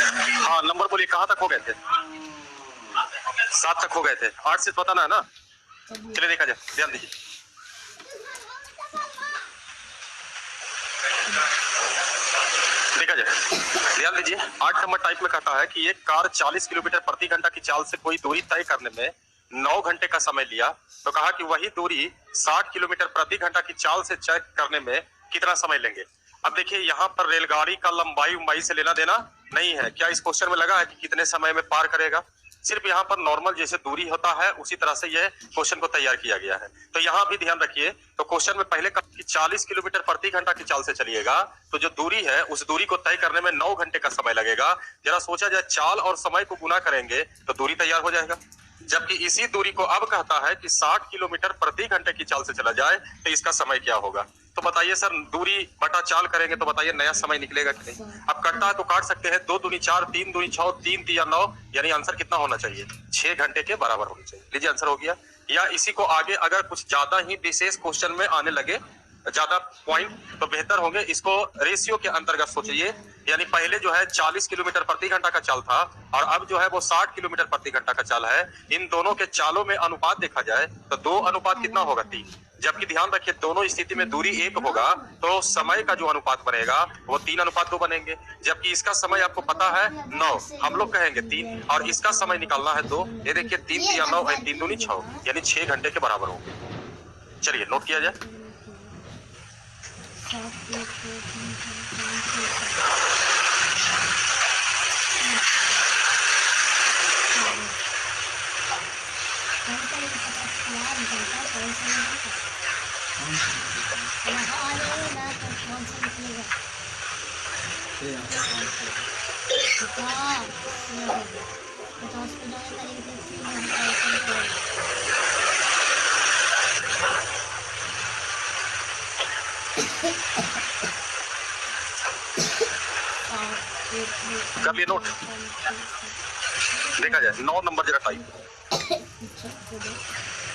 हाँ नंबर बोलिए, कहाँ तक हो गए थे? 7 तक हो गए थे, 8 से बताना है ना। चलिए देखा जाए, ध्यान दीजिए। देखा जाए, ध्यान दीजिए। 8 नंबर टाइप में कहता है कि एक कार 40 किलोमीटर प्रति घंटा की चाल से कोई दूरी तय करने में 9 घंटे का समय लिया, तो कहा कि वही दूरी 60 किलोमीटर प्रति घंटा की चाल से तय करने में कितना समय लेंगे। अब देखिए, यहाँ पर रेलगाड़ी का लंबाई से लेना देना नहीं है। क्या इस क्वेश्चन में लगा है कि कितने समय में पार करेगा? सिर्फ यहाँ पर नॉर्मल जैसे दूरी होता है उसी तरह से यह क्वेश्चन को तैयार किया गया है। तो यहाँ भी ध्यान रखिए, तो क्वेश्चन में पहले कहा कि 40 किलोमीटर प्रति घंटा की चाल से चलिएगा, तो जो दूरी है उस दूरी को तय करने में 9 घंटे का समय लगेगा। जरा सोचा जाए, चाल और समय को गुना करेंगे तो दूरी तैयार हो जाएगा। जबकि इसी दूरी को अब कहता है कि 60 किलोमीटर प्रति घंटे की चाल से चला जाए तो इसका समय क्या होगा। तो बताइए सर, दूरी बटा चाल करेंगे तो बताइए नया समय निकलेगा कि नहीं? अब कटता है तो काट सकते हैं, 2 दूनी 4, 3 दूनी 6, 3 तिया 9, यानी आंसर कितना होना चाहिए? 6 घंटे के बराबर होना चाहिए। लीजिए आंसर हो गया। या इसी को आगे अगर कुछ ज्यादा ही विशेष क्वेश्चन में आने लगे, ज्यादा पॉइंट, तो बेहतर होंगे इसको रेशियो के अंतर्गत सोचिए। यानी पहले जो है 40 किलोमीटर प्रति घंटा का चाल था और अब जो है वो 60 किलोमीटर प्रति घंटा का चाल है। इन दोनों के चालों में अनुपात देखा जाए तो 2 अनुपात कितना होगा? 3। जबकि ध्यान रखिए, दोनों स्थिति में दूरी 1 होगा तो समय का जो अनुपात बनेगा वो 3:2 बनेंगे। जबकि इसका समय आपको पता है 9, हम लोग कहेंगे 3, और इसका समय निकालना है 2। ये देखिए 3 तिया 9 और 3 दूनी 6, यानी 6 घंटे के बराबर होंगे। चलिए नोट किया जाए। कर लिए नोट। देखा जाए 9 नंबर जरा टाइप।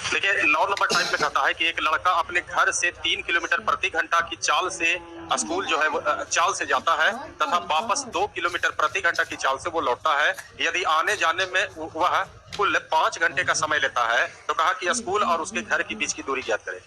देखिए 9 नंबर टाइप में कहता है कि एक लड़का अपने घर से 3 किलोमीटर प्रति घंटा की चाल से स्कूल जो है चाल से जाता है तथा वापस 2 किलोमीटर प्रति घंटा की चाल से वो लौटता है। यदि आने जाने में वह कुल 5 घंटे का समय लेता है, तो कहा कि स्कूल और उसके घर के बीच की दूरी ज्ञात करें।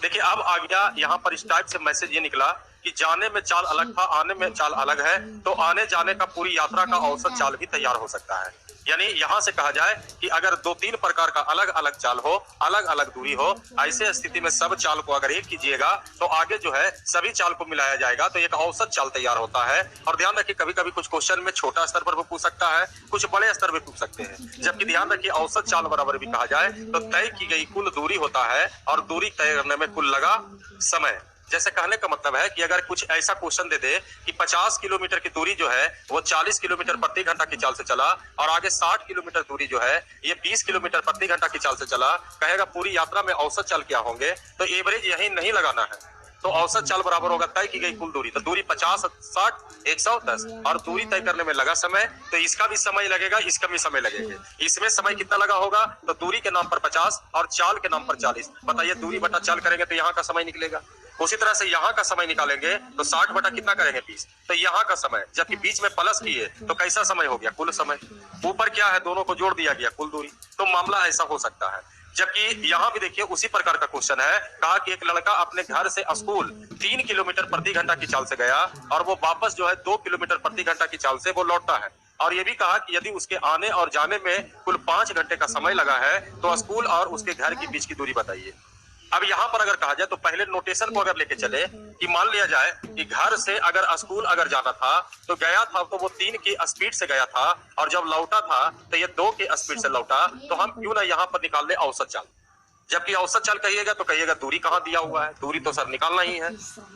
देखिए अब आ गया यहाँ पर इस टाइप से मैसेज ये निकला कि जाने में चाल अलग था, आने में चाल अलग है, तो आने जाने का पूरी यात्रा का औसत चाल भी तैयार हो सकता है। यानी यहाँ से कहा जाए कि अगर 2-3 प्रकार का अलग अलग चाल हो, अलग अलग दूरी हो, ऐसे स्थिति में सब चाल को अगर एक कीजिएगा तो आगे जो है सभी चाल को मिलाया जाएगा तो एक औसत चाल तैयार होता है। और ध्यान रखिए, कभी कभी कुछ क्वेश्चन में छोटा स्तर पर भी पूछ सकता है, कुछ बड़े स्तर पर पूछ सकते हैं। जबकि ध्यान रखिए, औसत चाल बराबर भी कहा जाए तो तय की गई कुल दूरी होता है और दूरी तय करने में कुल लगा समय। जैसे कहने का मतलब है कि अगर कुछ ऐसा क्वेश्चन दे दे कि 50 किलोमीटर की दूरी जो है वो 40 किलोमीटर प्रति घंटा की चाल से चला और आगे 60 किलोमीटर दूरी जो है ये 20 किलोमीटर प्रति घंटा की चाल से चला, कहेगा पूरी यात्रा में औसत चाल क्या होंगे, तो एवरेज यही नहीं लगाना है। तो औसत चाल बराबर होगा तय की गई कुल दूरी। तो दूरी 50, 60, 110 और दूरी तय करने में लगा समय, तो इसका भी समय लगेगा, इसका भी समय लगेगा। इसमें समय कितना लगा होगा? तो दूरी के नाम पर 50 और चाल के नाम पर 40। बताइए दूरी बटा चाल करेंगे तो यहाँ का समय निकलेगा। उसी तरह से यहाँ का समय निकालेंगे तो 60 बटा कितना करेंगे? 20। तो यहाँ का समय, जबकि बीच में प्लस किए तो कैसा समय हो गया? कुल समय। ऊपर क्या है? दोनों को जोड़ दिया गया, कुल दूरी। तो मामला ऐसा हो सकता है। जबकि यहाँ भी देखिए उसी प्रकार का क्वेश्चन है, कहा कि एक लड़का अपने घर से स्कूल 3 किलोमीटर प्रति घंटा की चाल से गया और वो वापस जो है 2 किलोमीटर प्रति घंटा की चाल से वो लौटता है। और ये भी कहा कि यदि उसके आने और जाने में कुल 5 घंटे का समय लगा है तो स्कूल और उसके घर के बीच की दूरी बताइए। अब यहाँ पर अगर कहा जाए तो पहले नोटेशन को अगर लेके चले कि मान लिया जाए कि घर से अगर स्कूल अगर जाना था तो गया था तो वो 3 की स्पीड से गया था और जब लौटा था तो ये 2 की स्पीड से लौटा, तो हम क्यों ना यहाँ पर निकाल ले औसत चाल। जबकि औसत चाल कहिएगा तो कहिएगा दूरी कहाँ दिया हुआ है? दूरी तो सर निकालना ही है।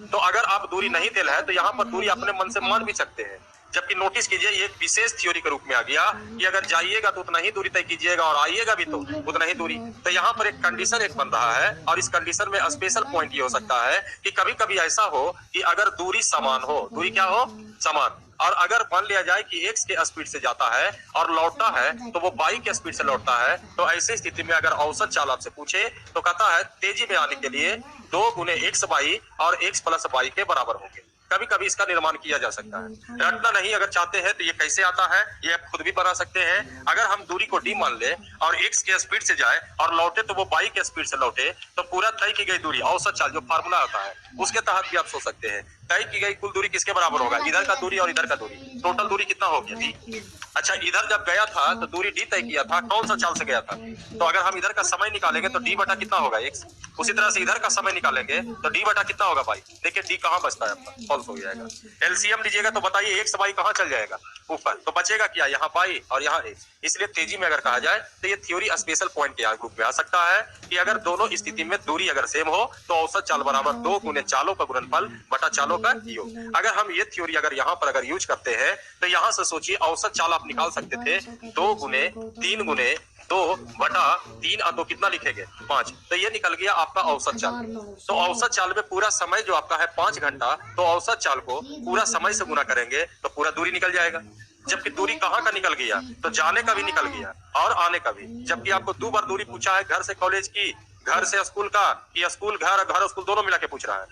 तो अगर आप दूरी नहीं दे रहे हैं तो यहाँ पर दूरी अपने मन से मान भी सकते हैं। जबकि नोटिस कीजिए, ये एक विशेष थ्योरी के रूप में आ गया कि अगर जाइएगा तो उतना ही दूरी तय कीजिएगा और आइएगा भी तो उतना ही दूरी। तो यहाँ पर एक कंडीशन एक बन रहा है और इस कंडीशन में स्पेशल पॉइंट ये हो सकता है कि कभी कभी ऐसा हो कि अगर दूरी समान हो, दूरी क्या हो? समान। और अगर मान लिया जाए कि x के स्पीड से जाता है और लौटता है तो वो y के स्पीड से लौटता है, तो ऐसी स्थिति में अगर औसत चाल आपसे पूछे तो कहता है तेजी में आने के लिए 2 गुने x y और x प्लस y के बराबर होंगे। कभी कभी इसका निर्माण किया जा सकता है। रटना नहीं अगर चाहते हैं तो ये कैसे आता है ये आप खुद भी बना सकते हैं। अगर हम दूरी को डी मान ले और x के स्पीड से जाए और लौटे तो वो y के स्पीड से लौटे, तो पूरा तय की गई दूरी औसत चाल जो फार्मूला आता है उसके तहत भी आप सोच सकते हैं तय की गई कुल दूरी किसके बराबर होगा, इधर का दूरी और इधर का दूरी, टोटल दूरी कितना हो गया डी। अच्छा, इधर जब गया था तो दूरी डी तय किया था, कौन सा चाल से गया था, तो अगर हम इधर का समय निकालेंगे तो डी बटा कितना होगा x, उसी तरह से इधर का समय निकालेंगे तो डी बटा कितना होगा y। देखिए डी कहाँ बचता है आपका, फॉल्स हो जाएगा। एलसीएम लीजिएगा तो बताइए x y कहाँ चल जाएगा, ऊपर, तो बचेगा क्या, यहाँ y और यहाँ x। इसलिए तेजी में अगर कहा जाए तो ये थ्योरी स्पेशल पॉइंट के ग्रुप में आ सकता है कि अगर दोनों स्थिति में दूरी अगर सेम हो तो औसत चाल बराबर 2 गुने चालों का गुणनफल बटा चालों का योग। अगर हम ये थ्योरी अगर यहाँ पर अगर यूज करते हैं तो यहाँ से सोचिए औसत चाल आप निकाल सकते थे 2 गुने 3 गुने 2 बटा 3 और 2 कितना लिखेंगे 5, तो ये निकल गया आपका औसत चाल। तो औसत चाल में पूरा समय जो आपका है 5 घंटा, तो औसत चाल को पूरा समय से गुना करेंगे तो पूरा दूरी निकल जाएगा। जबकि दूरी कहाँ का निकल गया, तो जाने का भी निकल गया और आने का भी। जबकि आपको 2 बार दूरी पूछा है, घर से कॉलेज की, घर से स्कूल का, कि स्कूल घर, घर स्कूल दोनों मिला के पूछ रहा है,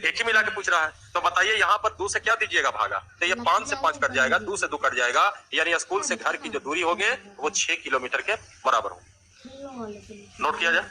एक ही मिला के पूछ रहा है। तो बताइए यहाँ पर 2 से क्या दीजिएगा भागा, तो ये 5 से 5 कट जाएगा, 2 से 2 कट जाएगा, यानी स्कूल से घर की जो दूरी होगी वो 6 किलोमीटर के बराबर होगी। नोट किया जाए।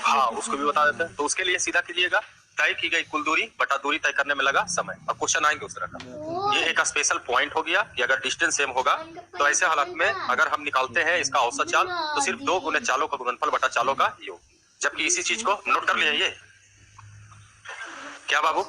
हाँ, उसको भी बता देते हैं। तो उसके लिए सीधा कीजिएगा तय की गई कुल दूरी बटा दूरी तय करने में लगा समय। अब क्वेश्चन आएंगे उस तरह का। ये एक स्पेशल पॉइंट हो गया कि अगर डिस्टेंस सेम होगा तो ऐसे हालात में अगर हम निकालते हैं इसका औसत चाल तो सिर्फ 2 गुने चालों का गुणनफल बटा चालों का योग। जबकि इसी चीज को नोट कर लिया, ये क्या बाबू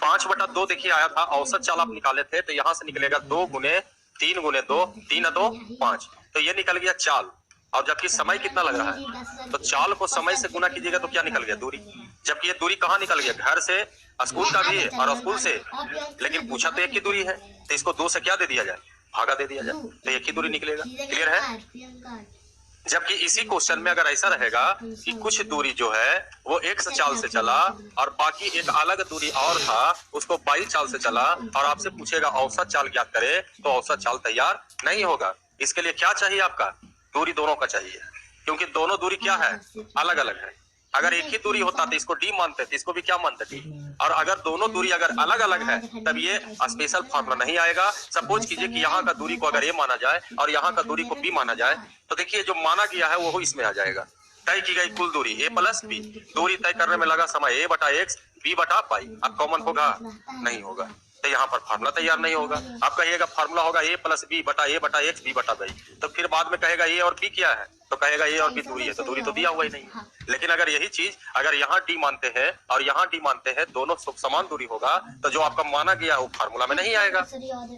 5 बटा 2 देखिए आया था, औसत चाल आप निकाले थे तो यहाँ से निकलेगा 2 गुने 3 गुने 2, 3 2 5, तो ये निकल गया चाल। और जबकि समय कितना लग रहा है तो चाल को समय से गुना कीजिएगा तो क्या निकल गया दूरी। जबकि ये दूरी कहाँ निकल गया, घर से स्कूल का भी है और स्कूल से, लेकिन पूछा तो एक ही दूरी है, तो इसको 2 से क्या दे दिया जाए, भागा दे दिया जाए, तो एक ही दूरी निकलेगा। क्लियर है। जबकि इसी क्वेश्चन में अगर ऐसा रहेगा कि कुछ दूरी जो है वो x चाल से चला और बाकी एक अलग दूरी और था उसको y चाल से चला और आपसे पूछेगा औसत चाल ज्ञात करे, तो औसत चाल तैयार नहीं होगा। इसके लिए क्या चाहिए आपका, दूरी दोनों का चाहिए, क्योंकि दोनों दूरी क्या है, अलग अलग है। अगर एक ही दूरी होता तो इसको डी मानते थे, इसको भी क्या मानते थे। और अगर दोनों दूरी अगर अलग अलग है तब ये स्पेशल फार्मूला नहीं आएगा। सपोज कीजिए कि यहाँ का दूरी को अगर ए माना जाए और यहाँ का दूरी को बी माना जाए, तो देखिए जो माना गया है वो इसमें आ जाएगा। तय की गई कुल दूरी a प्लस बी, दूरी तय करने में लगा समय a बटा x b बटा पाई। अब कॉमन होगा नहीं होगा, तो यहाँ पर फार्मूला तैयार नहीं होगा। आप कहिएगा फार्मूला होगा a प्लस बी बटा a बटा x b बटा b, तो फिर बाद में कहेगा a और b क्या है, तो कहेगा a और b दूरी है, तो दूरी तो दिया हुआ ही नहीं है। लेकिन अगर यही चीज अगर यहाँ d मानते हैं और यहाँ d मानते हैं, दोनों समान दूरी होगा, तो जो आपका माना गया वो फार्मूला में नहीं आएगा।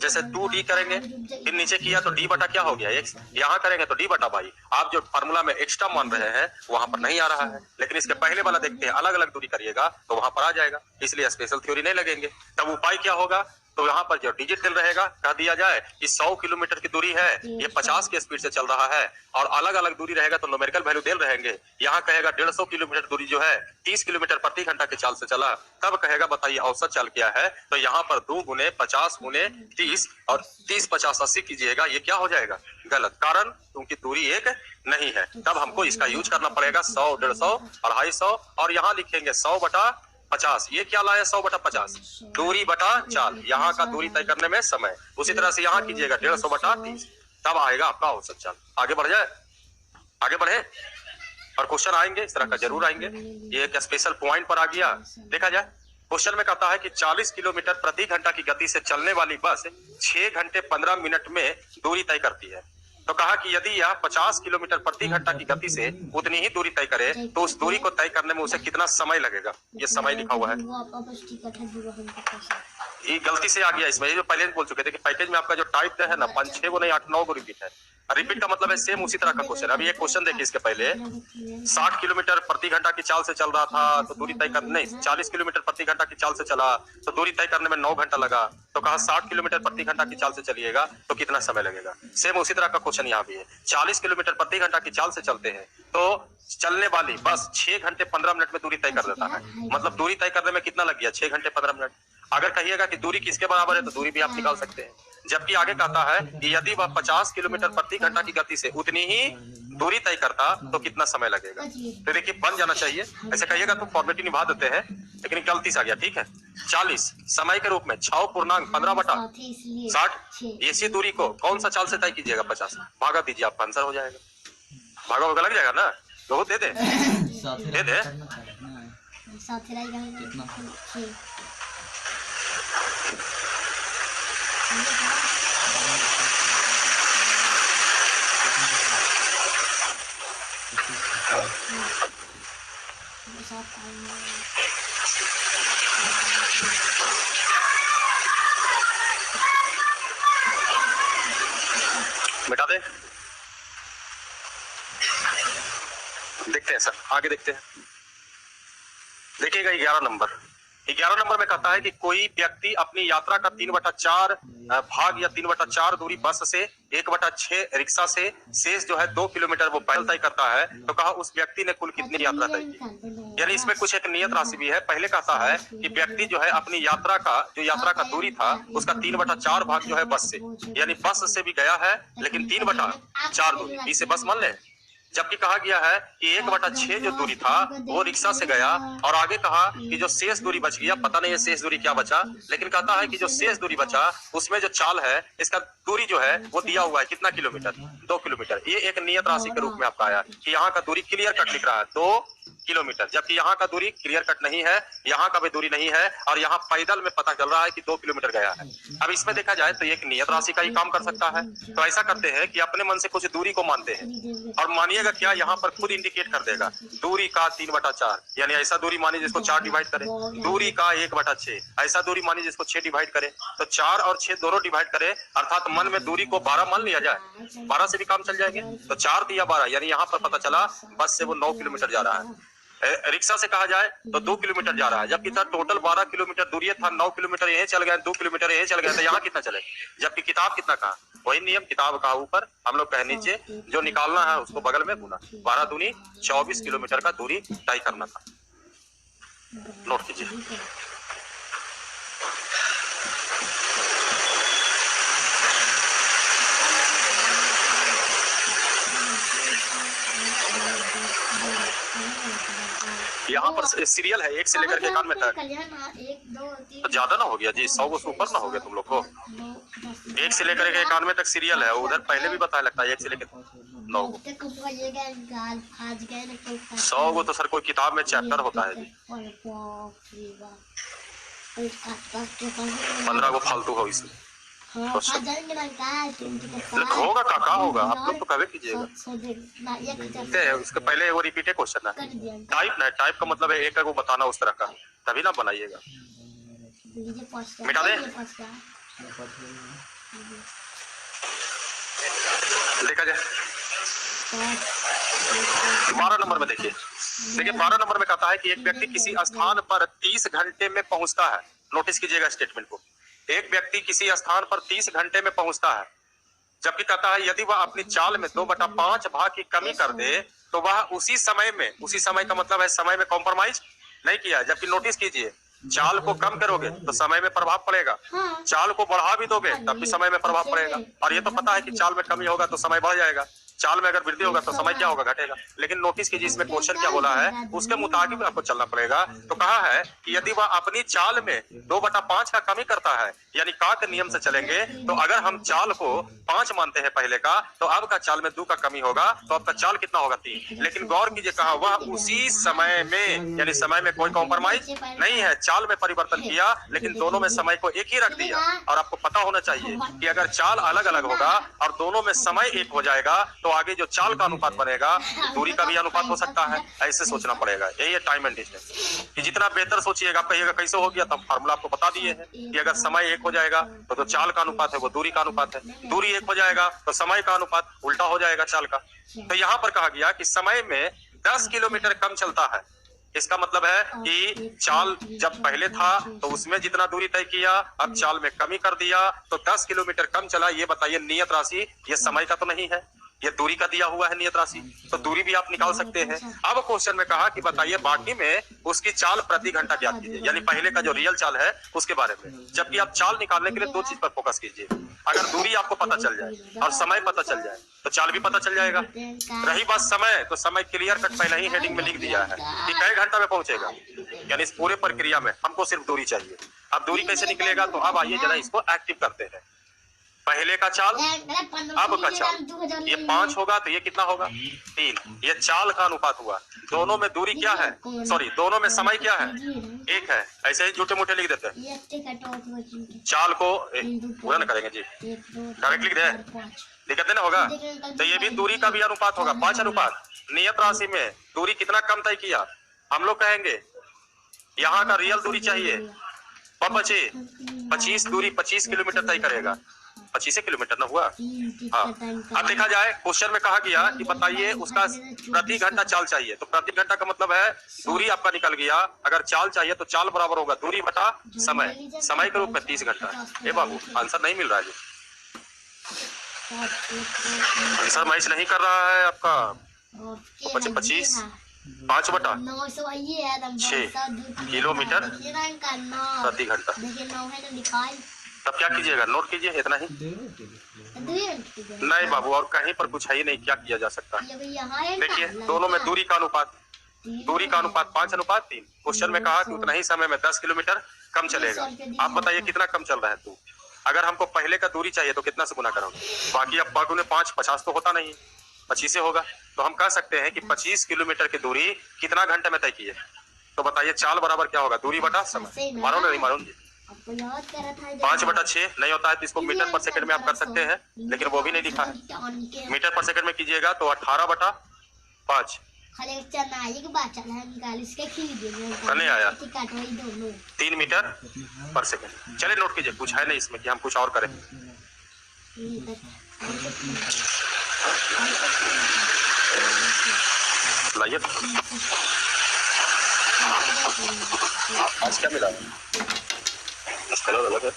जैसे 2d करेंगे फिर नीचे किया तो d बटा क्या हो गया x, यहाँ करेंगे तो d बटा y। आप जो फार्मूला में एक्स्ट्रा मान रहे हैं वहां पर नहीं आ रहा है, लेकिन इसके पहले वाला देखते हैं अलग अलग दूरी करिएगा तो वहां पर आ जाएगा। इसलिए स्पेशल थ्योरी नहीं लगेंगे। तब उपाय क्या होगा, तो यहाँ पर जो डिजिटल रहेगा कह दिया जाए कि 100 किलोमीटर की दूरी है, ये 50 के स्पीड से चल रहा है, और अलग अलग दूरी रहेगा तो न्यूमेरिकल वैल्यू दे रहेंगे। यहाँ कहेगा 150 किलोमीटर दूरी जो है 30 किलोमीटर प्रति घंटा की चाल से चला, तब कहेगा बताइए औसत चाल क्या है, तो यहाँ पर 2 गुने 50 गुने 30 और 30 50 80 कीजिएगा, ये क्या हो जाएगा गलत, कारण क्योंकि दूरी एक नहीं है। तब हमको इसका यूज करना पड़ेगा 100 150 250, और यहाँ लिखेंगे 100 बटा 50। ये क्या लाया 100 बटा 50, दूरी बटा चाल, यहाँ का दूरी तय करने में समय। उसी तरह से यहाँ कीजिएगा 150 बटा 30, तब आएगा आपका औसत चाल। आगे बढ़ जाए, आगे बढ़े, और क्वेश्चन आएंगे इस तरह का जरूर आएंगे। ये एक स्पेशल पॉइंट पर आ गया, देखा जाए क्वेश्चन में कहता है कि 40 किलोमीटर प्रति घंटा की गति से चलने वाली बस 6 घंटे 15 मिनट में दूरी तय करती है। तो कहा कि यदि यह 50 किलोमीटर प्रति घंटा की गति से उतनी ही दूरी तय करे तो उस दूरी को तय करने में उसे कितना समय लगेगा। ये समय लिखा हुआ है, ये गलती से आ गया इसमें। ये जो पहले बोल चुके थे कि पैकेज में आपका जो टाइप है ना 5-6 को नहीं 8-9 को रिपीट है। रिपीट का मतलब है सेम उसी तरह का क्वेश्चन। अभी एक क्वेश्चन देखिए, इसके पहले 60 किलोमीटर प्रति घंटा की चाल से चल रहा था तो दूरी तय करने, नहीं 40 किलोमीटर प्रति घंटा की चाल से चला तो दूरी तय करने में 9 घंटा लगा। तो कहा 60 किलोमीटर प्रति घंटा की चाल से चलिएगा तो कितना समय लगेगा। सेम उसी तरह का क्वेश्चन यहाँ भी है। 40 किलोमीटर प्रति घंटा की चाल से चलते हैं तो चलने वाली बस 6 घंटे 15 मिनट में दूरी तय कर देता है। मतलब दूरी तय करने में कितना लग गया, 6 घंटे 15 मिनट। अगर कहिएगा कि दूरी किसके बराबर है तो दूरी भी आप निकाल सकते हैं। जबकि आगे कहता है कि यदि वह 50 किलोमीटर प्रति घंटा की गति से उतनी ही दूरी तय करता तो कितना समय लगेगा। तो देखिए बन जाना चाहिए। ऐसे कहिएगा तो फॉर्मेलिटी निभा देते हैं, लेकिन गलती से आ गया। ठीक है, 40 समय के रूप में 6/15/60 इसी दूरी को कौन सा चाल से तय कीजिएगा, 50 भागा दीजिए, आपका आंसर हो जाएगा। भागा होगा लग जाएगा ना, तो दे दे दे दे। मिटा दे। देखते हैं सर, आगे देखते हैं। देखिएगा 11 नंबर। 11 नंबर में कहता है कि कोई व्यक्ति अपनी यात्रा का 3/4 भाग या 3/4 दूरी बस से, 1/6 रिक्शा से, शेष जो है 2 किलोमीटर वो पैदल तय करता है। तो कहा उस व्यक्ति ने कुल कितनी यात्रा तय की। यानी इसमें कुछ एक नियत राशि भी है। पहले कहता है कि व्यक्ति जो है अपनी यात्रा का दूरी था उसका 3/4 भाग जो है बस से, यानी बस से भी गया है लेकिन 3/4 दूरी, इसे बस मान ले। जबकि कहा गया है कि 1/6 जो दूरी था वो रिक्शा से गया, और आगे कहा कि जो शेष दूरी बच गया, पता नहीं है शेष दूरी क्या बचा, लेकिन कहता है कि जो शेष दूरी बचा उसमें जो चाल है इसका दूरी जो है वो दिया हुआ है कितना किलोमीटर, 2 किलोमीटर। ये एक नियत राशि के रूप में आपका आया कि यहाँ का दूरी क्लियर कट लिख रहा है 2 किलोमीटर, जबकि यहाँ का दूरी क्लियर कट नहीं है, यहाँ का भी दूरी नहीं है, और यहाँ पैदल में पता चल रहा है कि 2 किलोमीटर गया है। अब इसमें देखा जाए तो एक नियत राशि का ही काम कर सकता है। तो ऐसा करते हैं कि अपने मन से कुछ दूरी को मानते हैं, और मानिएगा क्या, यहाँ पर खुद इंडिकेट कर देगा दूरी का 3/4, यानी ऐसा दूरी मानिए जिसको 4 डिवाइड करे, दूरी का 1/6, ऐसा दूरी मानिए जिसको 6 डिवाइड करे, तो 4 और 6 दोनों डिवाइड करे, अर्थात मन में दूरी को 12 मान लिया जाए, 12 से भी काम चल जाएंगे। तो 4 दिया 12, यानी यहाँ पर पता चला बस से वो 9 किलोमीटर जा रहा है। रिक्शा से कहा जाए तो 2 किलोमीटर जा रहा है, जबकि था टोटल 12 किलोमीटर दूरी था, 9 किलोमीटर यहीं चल गया, 2 किलोमीटर यहीं चल गया, तो यहाँ कितना चले। जबकि किताब कितना कहा, वही नियम, किताब का ऊपर हम लोग कहे नीचे, जो निकालना है उसको बगल में गुना, 12 दूनी 24 किलोमीटर का दूरी तय करना था। नोट कीजिए। यहाँ पर सीरियल है 1 से लेकर के 91 तक, तो ज्यादा ना हो गया जी, 100 से ऊपर ना हो गया तुम लोग को। 1 से लेकर के 91 तक सीरियल है, उधर पहले भी बताया लगता है 1 से लेकर 9 को। 100 को तो सर कोई किताब में चैप्टर होता है जी, 15 को फालतू हो इसमें होगा काका होगा, आप लोग तो कभी कीजिएगा। उसके पहले वो रिपीट है क्वेश्चन है, टाइप ना, टाइप का मतलब है एक को बताना उस तरह का, तभी ना बनाइएगा। मिटा दे। देखा जाए 12 नंबर में देखिए 12 नंबर में कहता है कि एक व्यक्ति किसी स्थान पर 30 घंटे में पहुंचता है। नोटिस कीजिएगा स्टेटमेंट को, एक व्यक्ति किसी स्थान पर 30 घंटे में पहुंचता है, जबकि कहता है यदि वह अपनी चाल में 2/5 भाग की कमी कर दे तो वह उसी समय का मतलब है समय में कॉम्प्रोमाइज नहीं किया। जबकि नोटिस कीजिए, चाल को कम करोगे तो समय में प्रभाव पड़ेगा, चाल को बढ़ा भी दोगे तब भी समय में प्रभाव पड़ेगा, और ये तो पता है कि चाल में कमी होगा तो समय बढ़ जाएगा। चाल में अगर वृद्धि होगा तो समय क्या होगा, घटेगा। लेकिन नोटिस कीजिए इसमें क्वेश्चन क्या बोला है, उसके मुताबिक आपको चलना पड़ेगा। तो कहा है कि यदि वह अपनी चाल में 2/5 का कमी करता है, यानी का के नियम से चलेंगे तो अगर हम चाल को 5 मानते हैं पहले का, तो अब का चाल में 2 का कमी होगा, तो अब का चाल कितना होगा, 3। लेकिन गौर कीजिए कहा वह उसी समय में, यानी समय में कोई कॉम्प्रोमाइज नहीं है, चाल में परिवर्तन किया लेकिन दोनों में समय को एक ही रख दिया। और आपको पता होना चाहिए कि अगर चाल अलग अलग होगा और दोनों में समय एक हो जाएगा तो आगे जो चाल का अनुपात बनेगा दूरी का भी अनुपात हो सकता है। ऐसे सोचना पड़ेगा, यही है टाइम एंड डिस्टेंस। कि जितना बेहतर सोचिएगा, आप कहिएगा कैसे हो गया, तब फार्मूला आपको बता दिए हैं कि अगर समय एक हो जाएगा तो जो चाल का अनुपात है वो दूरी का अनुपात है, दूरी एक हो जाएगा तो समय का अनुपात उल्टा हो जाएगा चाल का। तो यहाँ पर कहा गया कि समय में 10 किलोमीटर कम चलता है। इसका मतलब है कि चाल जब पहले था तो उसमें जितना दूरी तय किया, अब चाल में कमी कर दिया तो 10 किलोमीटर कम चला। ये बताइए नियत राशि, ये समय का तो नहीं है, ये दूरी का दिया हुआ है नियत राशि, तो दूरी भी आप निकाल सकते हैं। अब क्वेश्चन में कहा कि बताइए बाकी में उसकी चाल प्रति घंटा ज्ञात कीजिए, यानी पहले का जो रियल चाल है उसके बारे में। जबकि आप चाल निकालने के लिए 2 चीज पर फोकस कीजिए, अगर दूरी आपको पता चल जाए और समय पता चल जाए तो चाल भी पता चल जाएगा। रही बात समय, तो समय क्लियर कट पहले ही हेडिंग में लिख दिया है कि कई घंटा में पहुंचेगा, यानी इस पूरे प्रक्रिया में हमको सिर्फ दूरी चाहिए। अब दूरी कैसे निकलेगा, तो अब आइए जरा इसको एक्टिव करते हैं। पहले का चाल, अब का चाल, ये 5 होगा तो ये कितना होगा, 3। ये चाल का अनुपात हुआ। दोनों में दूरी क्या है, सॉरी दोनों में समय क्या है, 1 है। ऐसे ही झूठे मूठे लिख देते हैं। चाल को पूरा न करेंगे जी, डायरेक्ट लिख दे, दिक्कत नहीं होगा। तो ये भी दूरी का भी अनुपात होगा, 5 अनुपात। नियत राशि में दूरी कितना कम तय किया, हम लोग कहेंगे यहाँ का रियल दूरी चाहिए और बचे 25 दूरी 25 किलोमीटर तय करेगा। 25 किलोमीटर ना हुआ। हाँ, अब देखा जाए क्वेश्चन में कहा गया कि बताइए उसका प्रति घंटा चाल चाहिए, तो प्रति घंटा का मतलब है दूरी आपका निकल गया। अगर चाल चाहिए तो चाल बराबर होगा दूरी बटा समय, समय के रूप में 30 घंटा। ए बाबू आंसर नहीं मिल रहा है, आंसर मैच नहीं कर रहा है आपका। 25 5/6 किलोमीटर प्रति घंटा। तब क्या कीजिएगा, नोट कीजिए इतना ही। नहीं बाबू और कहीं पर कुछ है ही नहीं, क्या किया जा सकता है। देखिए दोनों में दूरी का अनुपात, 5/3। क्वेश्चन में कहा कि उतना ही समय में 10 किलोमीटर कम चलेगा। आप बताइए कितना कम चल रहा है तू। अगर हमको पहले का दूरी चाहिए तो कितना से गुना करोगे, बाकी अब बागुने 5 50 तो होता नहीं, 25 से होगा। तो हम कह सकते हैं कि 25 किलोमीटर की दूरी कितना घंटे में तय की है। तो बताइए चाल बराबर क्या होगा, दूरी बटा समय। मारो नहीं मारो जी, 5/6 नहीं होता है तो इसको मीटर पर सेकंड में आप कर सकते हैं, लेकिन वो भी नहीं लिखा है। मीटर पर सेकंड में कीजिएगा तो 18/5 नहीं आया, 3 मीटर पर सेकंड। चलिए नोट कीजिए, कुछ है नहीं इसमें कि हम कुछ और करें। लाइए आज क्या मिला, कलर अलग है।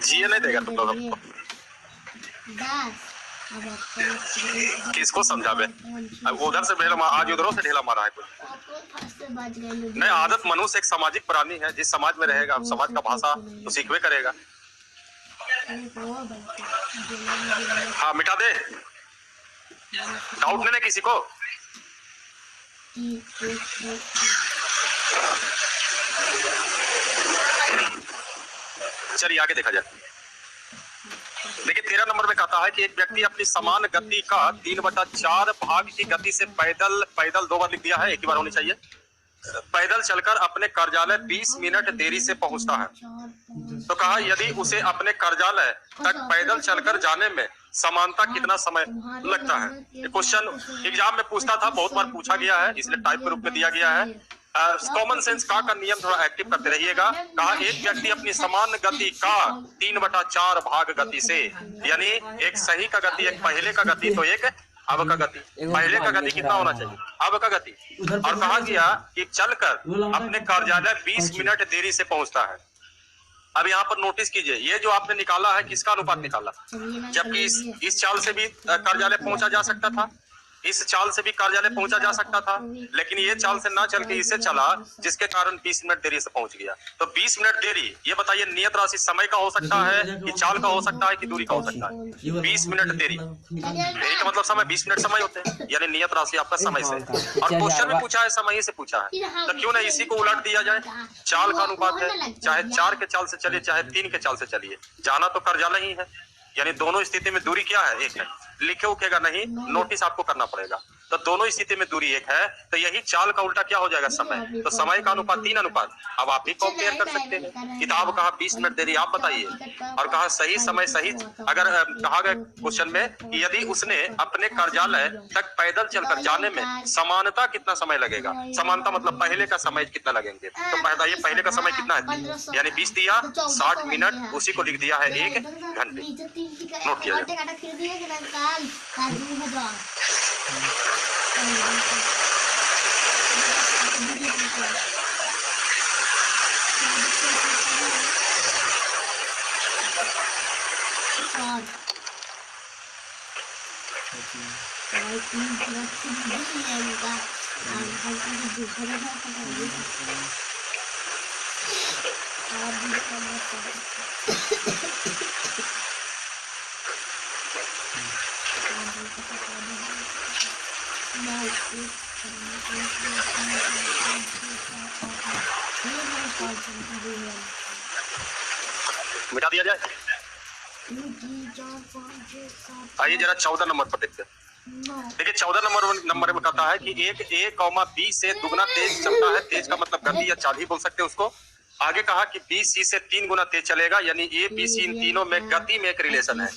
जिए नहीं देगा तुम लोग किसको समझावे, उधर से ढेला मारा, आज उधरों से ढेला मारा है कुछ नहीं। आदत मनुष्य एक सामाजिक प्राणी है, जिस समाज में रहेगा समाज का भाषा तो सीखवे करेगा। हाँ मिटा दे, डाउट नहीं है किसी को। चलिए आगे देखा जाए। देखिए 13 नंबर में कहता है कि एक व्यक्ति अपनी समान गति का 3/4 भाग की गति से पैदल 2 बार लिख दिया है, एक ही बार होनी चाहिए, पैदल चलकर अपने कार्यालय 20 मिनट देरी से पहुंचता है। तो कहा यदि उसे अपने कार्यालय तक पैदल चलकर जाने में समानता कितना समय लगता है। ये क्वेश्चन एग्जाम में पूछता था, बहुत बार पूछा गया है, इसलिए टाइप के रूप में दिया गया है। कॉमन सेंस का नियम थोड़ा एक्टिव करते रहिएगा। कहा एक व्यक्ति अपनी समान गति का 3/4 भाग गति से, यानी एक सही का गति, एक पहले का गति तो एक अब का गति, पहले का गति कितना होना चाहिए, अब का गति। और कहा गया कि चलकर अपने कार्यालय 20 मिनट देरी से पहुंचता है। अब यहाँ पर नोटिस कीजिए, ये जो आपने निकाला है किसका अनुपात निकाला, जबकि इस चाल से भी कार्यालय पहुंचा जा सकता था, इस चाल से भी कार्यालय पहुंचा जा सकता था, लेकिन ये चाल से ना चल के इससे चला, जिसके कारण 20 मिनट देरी से पहुंच गया। तो 20 मिनट देरी, ये बताइए नियत राशि समय का हो सकता है कि चाल का हो सकता है कि दूरी का हो सकता है। 20 मिनट देरी, देरी का मतलब समय, 20 मिनट समय होते हैं, यानी नियत राशि आपका समय से। और क्वेश्चन में पूछा है समय से पूछा है, तो क्यों ना इसी को उलट दिया जाए। चाल का अनुपात है, चाहे 4 के चाल से चलिए चाहे 3 के चाल से चलिए, जाना तो कार्यालय ही है, यानी दोनों स्थिति में दूरी क्या है, एक है। लिखे उखेगा नहीं, नोटिस आपको करना पड़ेगा। तो दोनों स्थिति में दूरी एक है, तो यही चाल का उल्टा क्या हो जाएगा, समय। तो समय का अनुपात 3 अनुपात। अब आप भी कंपेयर कर सकते हैं। किताब कहा 20 मिनट देरी, आप बताइए, और कहा सही समय सही, अगर कहा गया क्वेश्चन में कि यदि उसने अपने कार्यालय तक पैदल चलकर जाने में समानता कितना समय लगेगा, समानता मतलब पहले का समय कितना लगेंगे, तो बताइए पहले का समय कितना है, यानी 20 दिया, 60 मिनट, उसी को लिख दिया है 1 घंटे। नोट किया जाए। मिटा दिया जाए। आइए जरा 14 नंबर पर देखते हैं। देखिए 14 नंबर में कहता है कि एक A, B से दुगना तेज चलता है। तेज का मतलब गति या चाल ही बोल सकते हैं उसको। आगे कहा कि B C से 3 गुना तेज चलेगा, यानी A, B, C इन तीनों में गति में एक रिलेशन है।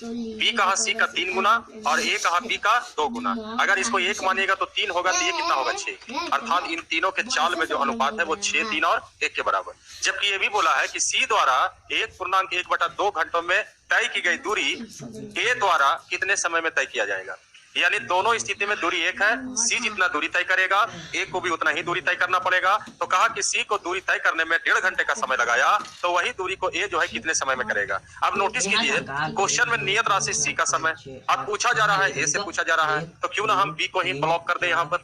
B कहा C का 3 गुना और A कहा B का 2 गुना। अगर इसको 1 मानिएगा तो 3 होगा, तो ये कितना होगा 6। अर्थात इन तीनों के चाल में जो अनुपात है वो 6, 3 और 1 के बराबर। जबकि ये भी बोला है कि C द्वारा 1.1/2 घंटों में तय की गई दूरी A द्वारा कितने समय में तय किया जाएगा। यानी दोनों स्थिति में दूरी एक है। सी जितना दूरी तय करेगा, ए को भी उतना ही दूरी तय करना पड़ेगा। तो कहा कि सी को दूरी तय करने में 1.5 घंटे का समय लगाया, तो वही दूरी को ए जो है कितने समय में करेगा। अब नोटिस कीजिए, क्वेश्चन में नियत राशि सी का समय, अब पूछा जा रहा है ए से पूछा जा रहा है, तो क्यों ना हम बी को ही ब्लॉक कर दे यहाँ पर।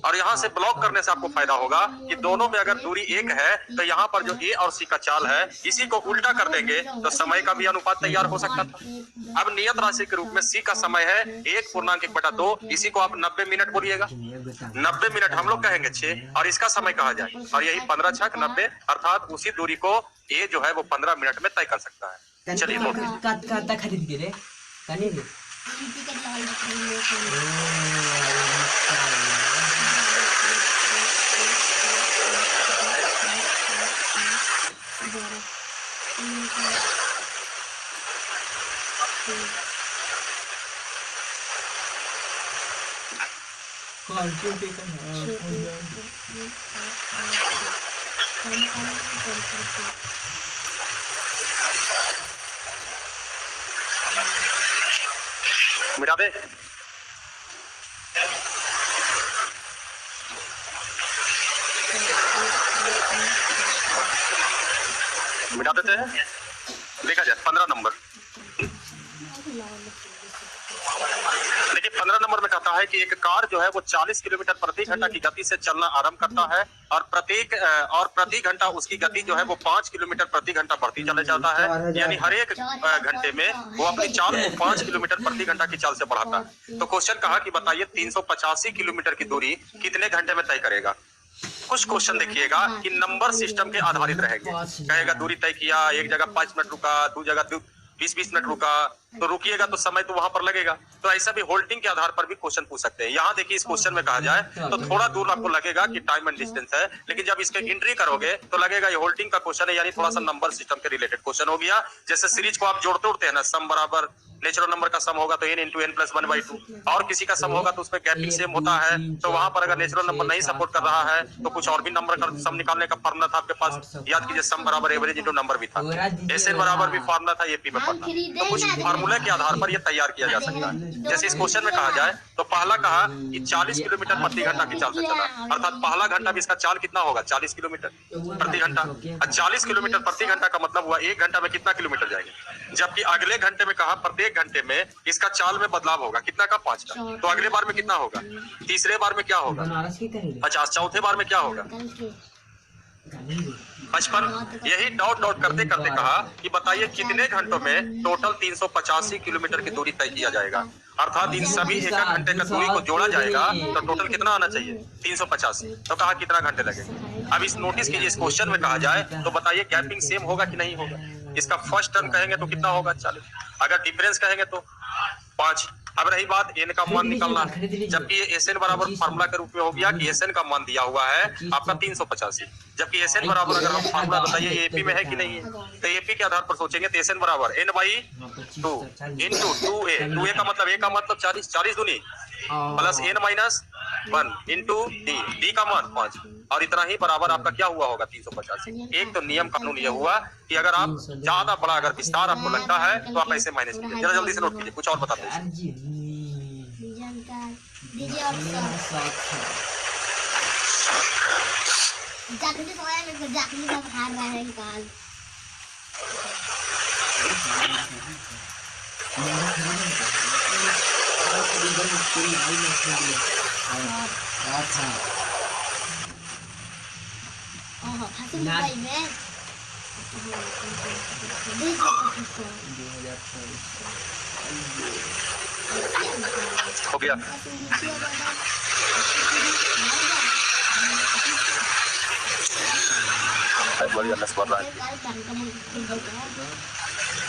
और यहाँ से ब्लॉक करने से आपको फायदा होगा कि दोनों में अगर दूरी एक है, तो यहाँ पर जो ए और सी का चाल है, इसी को उल्टा कर देंगे तो समय का भी अनुपात तैयार हो सकता था। अब नियत राशि के रूप में सी का समय है 1.1/2, इसी को आप 90 मिनट बोलिएगा। 90 मिनट हम लोग कहेंगे 6, और इसका समय कहा जाए, और यही 15 छक 90, अर्थात उसी दूरी को ए जो है वो 15 मिनट में तय कर सकता है। चलिए नोट कीजिए। मिटा दे। मिटा देते हैं। देखा जाए 15 नंबर। देखिए 15 नंबर में कहता है कि एक कार जो है वो 40 किलोमीटर प्रति घंटा की गति से चलना आरंभ करता है, और प्रति घंटा उसकी गति जो है वो 5 किलोमीटर प्रति घंटा बढ़ती चले जाता है। यानी हर एक घंटे में वो अपनी चाल को 5 किलोमीटर प्रति घंटा की चाल से बढ़ाता है। तो क्वेश्चन कहा कि बताइए 385 किलोमीटर की दूरी कितने घंटे में तय करेगा। कुछ क्वेश्चन देखिएगा कि नंबर सिस्टम के आधारित रहेंगे। कहेगा दूरी तय किया, एक जगह 5 मिनट रुका, 2 जगह 20 मिनट रुका, तो रुकिएगा तो समय तो वहां पर लगेगा। तो ऐसा भी होल्डिंग के आधार पर भी क्वेश्चन पूछ सकते हैं। यहाँ देखिए इस क्वेश्चन में कहा जाए तो थोड़ा दूर आपको लगेगा कि टाइम एंड डिस्टेंस है, लेकिन जब इसके एंट्री करोगे तो लगेगा ये होल्डिंग का क्वेश्चन है, यानी थोड़ा सा नंबर सिस्टम के रिलेटेड क्वेश्चन हो गया। जैसे सीरीज को आप जोड़ते उड़ते हैं ना, सम बराबर नेचुरल नंबर का सम होगा तो n इंटू n प्लस 1/2, और किसी का सम होगा तो उसमें गैपिंग सेम होता है। तो वहां पर अगर नेचुरल नंबर नहीं सपोर्ट कर रहा है तो कुछ और भी नंबर का सम निकालने का फॉर्मूला था आपके पास, याद कीजिए सम बराबर एवरेज इंटू नंबर भी था, SN बराबर भी फॉर्मूला था, एपी में पढ़ना। तो कुछ फार्मूले के आधार पर ये तैयार किया जा सकता है। जैसे इस क्वेश्चन में कहा जाए तो पहला कहा कि 40 किलोमीटर प्रति घंटा की चाल से चला, अर्थात पहला घंटा भी इसका चाल कितना होगा 40 किलोमीटर प्रति घंटा। 40 किलोमीटर प्रति घंटा का मतलब हुआ 1 घंटा में कितना किलोमीटर जाएंगे, जबकि अगले घंटे में कहा प्रत्येक घंटे में इसका चाल में बदलाव होगा कितना का 5 का। तो अगले बार में कितना होगा, तीसरे बार में क्या होगा 50, चौथे बार में क्या होगा 55। यही डॉट डॉट करते करते कहा कि बताइए कितने घंटों में टोटल 385 किलोमीटर की दूरी तय किया जाएगा, अर्थात इन सभी एक घंटे का दूरी को जोड़ा जाएगा तो टोटल कितना आना चाहिए 385। तो कहा कितना घंटे लगेंगे। अब इस नोटिस कीजिए इस क्वेश्चन में कहा जाए तो बताइए गैपिंग सेम होगा कि नहीं होगा। इसका फर्स्ट टर्म कहेंगे तो कितना होगा 40, अगर डिफरेंस कहेंगे तो 5। अब रही बात n का मान निकालना, जबकि ये SN बराबर फार्मूला के रूप में हो गया कि SN का मान दिया हुआ है आपका 385, जबकि SN बराबर अगर हम फार्मूला बताइए AP में है कि नहीं है, तो AP के आधार पर सोचेंगे तो SN बराबर n/2 इंटू 2a, 2a का मतलब a का मतलब 40, 40 दूनी प्लस n-1 इंटू d का मान 5, और इतना ही बराबर आपका क्या हुआ होगा 385। एक तो नियम कानून ये हुआ कि अगर आप ज्यादा बड़ा अगर विस्तार आपको लगता है तो आप ऐसे माइनस कीजिए। जरा जल्दी से नोट कीजिए, कुछ और बताते हैं। हो गया बढ़िया नस बढ़ रहा है,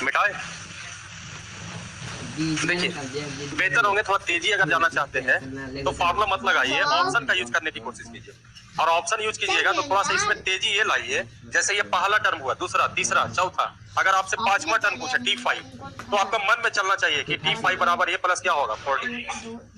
मिटाए। देखिए बेहतर होंगे थोड़ा तेजी अगर जाना चाहते हैं तो फार्मूला मत लगाइए, ऑप्शन का यूज करने की कोशिश कीजिए, और ऑप्शन यूज कीजिएगा तो थोड़ा सा इसमें तेजी ये लाइए। जैसे ये पहला टर्म हुआ, दूसरा, तीसरा, चौथा, अगर आपसे 5वां टर्म पूछे T5 तो आपका मन में चलना चाहिए कि T5 बराबर ये प्लस क्या होगा 40।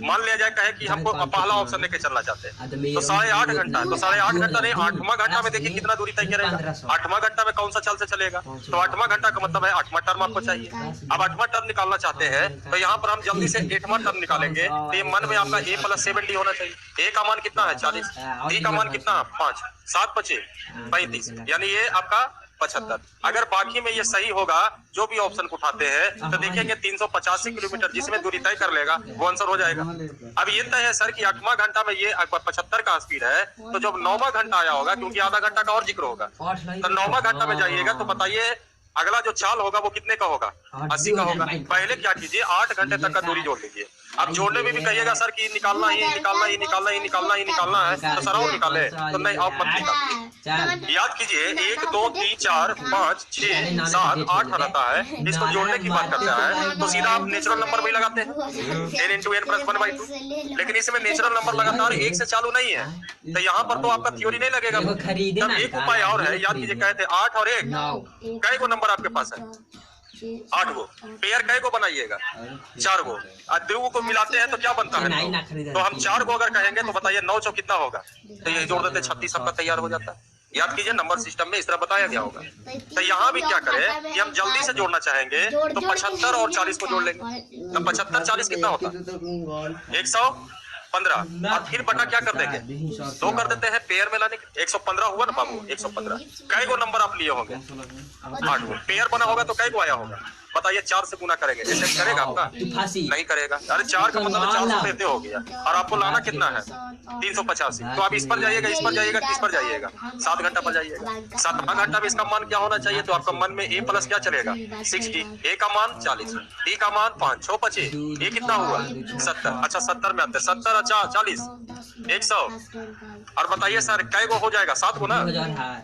मान लिया जाए कहे कि हमको पहला ऑप्शन लेके चलना चाहते हैं तो 8.5 घंटा, तो 8.5 घंटा नहीं 8वां घंटा में देखिए कितना दूरी तय करेगा। 8वां घंटा में कौन सा चाल से चलेगा, तो 8वां घंटा का मतलब है 8वां टर्म आपको चाहिए। अब 8वां टर्म निकालना चाहते हैं तो यहाँ पर हम जल्दी से 8वां टर्म निकालेंगे तो ये मन में आपका a + 7d होना चाहिए। a का मान कितना है 40, d का मान कितना है 5, 7 × 5 = 35, यानी ये आपका 75। अगर बाकी में ये सही होगा जो भी ऑप्शन को उठाते हैं तो देखेंगे 385 किलोमीटर जिसमें दूरी तय कर लेगा वो आंसर हो जाएगा। अब ये तय है सर कि 8वां घंटा में ये 75 का स्पीड है, तो जब 9वां घंटा आया होगा क्योंकि आधा घंटा का और जिक्र होगा तो 9वां घंटा में जाइएगा तो बताइए अगला जो चाल होगा वो कितने का होगा 80 का होगा। पहले क्या कीजिए 8 घंटे तक का दूरी जोड़ लीजिए। अब जोड़ने में भी कहिएगा सर कि निकालना ही है तो सर और निकाले तो नहीं आप मत निकालिए। याद कीजिए 1 2 3 4 5 6 7 8 रहता है, इसको जोड़ने की बात करता है तो सीधा आप नेचुरल नंबर भी लगाते हैं n इंटू n प्लस 1/2, लेकिन इसमें नेचुरल नंबर लगातार 1 से चालू नहीं है तो यहाँ पर तो आपका थ्योरी नहीं लगेगा। तब एक उपाय और है, याद कीजिए कहते 8 और 1 कई को नंबर आपके पास है 8 गो, पेयर कई को बनाइएगा 4 गो, और 2 को मिलाते हैं तो क्या बनता है 9। तो हम 4 को अगर कहेंगे तो बताइए 9 × 4 कितना होगा, तो ये जोड़ देते 36 सबका तैयार हो जाता है। याद कीजिए नंबर सिस्टम में इस तरह बताया गया होगा। तो यहाँ भी क्या करें कि हम जल्दी से जोड़ना चाहेंगे तो 75 और 40 को जोड़ लेंगे, तो 75 40 कितना होता है 115, और फिर बटा क्या कर देंगे 2 कर देते हैं पेयर में लाने के 115 हुआ ना बाबू 115। कई को नंबर आप लिए होंगे 8 को, पेयर बना होगा तो कई को आया होगा बताइए 4 से गुना करेंगे, ऐसे करेगा आपका नहीं करेगा। अरे 4 का मतलब 400 देते हो गया और आपको लाना कितना है 385। तो आप इस पर जाइएगा, इस पर जाइएगा, किस पर जाइएगा 7 घंटा पर जाइएगा। 7वां घंटा में इसका मान क्या होना चाहिए, तो आपका मन में a प्लस क्या चलेगा 60, a का मान 40, d का मान 5 6 25, ये कितना हुआ 70। अच्छा 70 में आते 70 अच्छा 40 100। और बताइए सर कै गो हो जाएगा 7 को ना,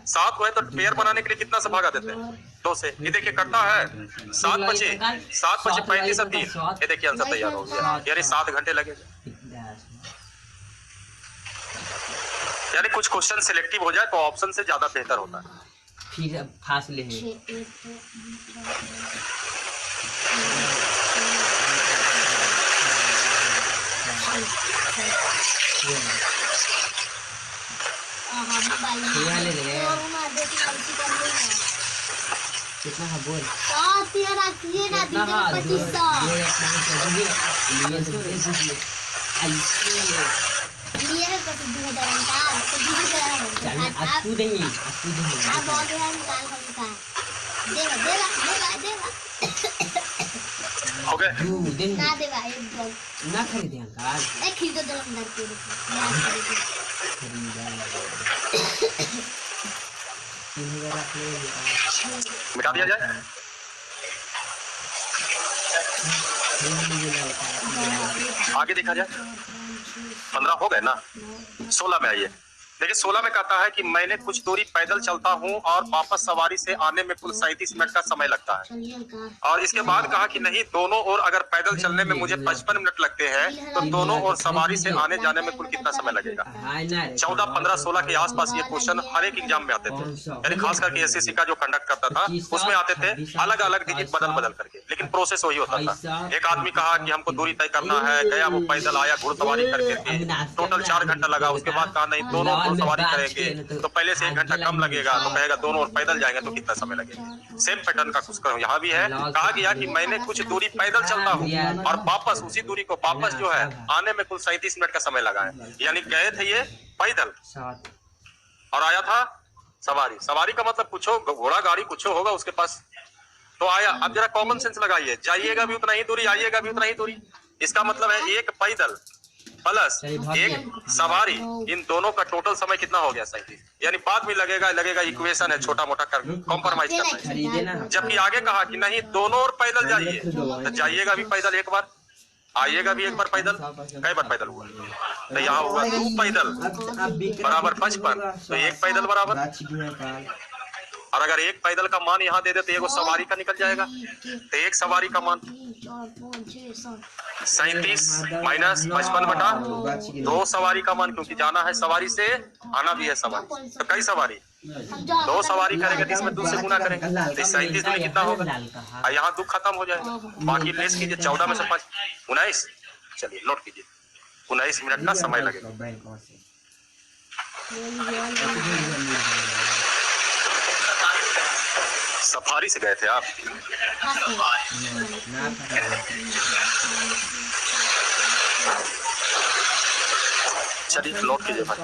7 को है तो पेयर बनाने के लिए कितना से भागा देते हैं 2 से। ये देखिए कटता है 7 25 35 और 3, ये देखिए आंसर तैयार हो गया। यानी 7 घंटे लगेगा। यानी कुछ क्वेश्चन सिलेक्टिव हो जाए तो ऑप्शन से ज्यादा बेहतर होता है। फिर फासले है ले ले कितना है बोल तेरा किए ना दी 2500 लिए है तो दूध दरंता तो दूध दरंता आज तू देंगे अब बहुत है निकाल का देगा हो गए तू दिन ना देगा एक ना खरीदे अंकल एक खरीदो दो अंदर के मिटा दिया जाए। आगे देखा जाए 15 हो गए ना, 16 में आइए। देखिए 16 में कहता है कि मैंने कुछ दूरी पैदल चलता हूँ और वापस सवारी से आने में कुल 37 मिनट का समय लगता है। और इसके बाद कहा कि नहीं, दोनों ओर अगर पैदल चलने में मुझे 55 मिनट लगते हैं तो दोनों ओर सवारी से आने जाने में कुल कितना समय लगेगा। 14, 15, 16 के आसपास ये क्वेश्चन हर एक एग्जाम में आते थे, यानी खास करके एसएससी का जो कंडक्ट करता था उसमें आते थे अलग अलग डिजिट बदल बदल करके, लेकिन प्रोसेस वही होता था। एक आदमी कहा कि हमको दूरी तय करना है, गया वो पैदल आया घुड़सवारी करके, टोटल 4 घंटा लगा। उसके बाद कहा नहीं, दोनों सवारी करेंगे तो पहले से 1 घंटा कम लगेगा, तो कहेगा दोनों ओर पैदल जाएंगे तो कितना समय लगेगा। सेम पैटर्न का कुछ यहाँ भी है। कहा गया कि मैंने कुछ दूरी पैदल चलता हूँ और वापस उसी दूरी को वापस जो है आने में कुल 37 मिनट का समय लगा है, यानी गए थे ये पैदल और आया था सवारी। सवारी का मतलब कुछ घोड़ा गाड़ी कुछ होगा उसके पास तो आया। अब जरा कॉमन सेंस लगाइए, जाइएगा भी उतना ही दूरी, आइएगा भी उतना ही दूरी। इसका मतलब है एक पैदल प्लस एक सवारी, इन दोनों का टोटल समय कितना हो गया 37, यानी बाद में लगेगा इक्वेशन है, छोटा मोटा कर कॉम्प्रोमाइज करना है। जबकि आगे कहा कि नहीं, दोनों ओर पैदल जाइए, तो जाइएगा भी पैदल एक बार, आइएगा भी एक बार पैदल। कई बार पैदल हुआ तो यहाँ होगा 2 पैदल बराबर 55, तो 1 पैदल बराबर। और अगर 1 पैदल का मान यहाँ दे दे तो 1 सवारी का निकल जाएगा, तो 1 सवारी का मान 37 माइनस 55 बटा 2 सवारी का मान, क्योंकि जाना है सवारी से, आना भी है सवारी, तो कई सवारी 2 सवारी करेंगे तो इसमें 2 से गुना करेंगे तो 37 में कितना होगा, और यहाँ 2 खत्म हो जाएगा। बाकी लेस कीजिए 14 में से 5 19, चलिए नोट कीजिए 19 मिनट का समय लगेगा। सफारी से गए थे आप? चलिए नोट कीजिए भाई,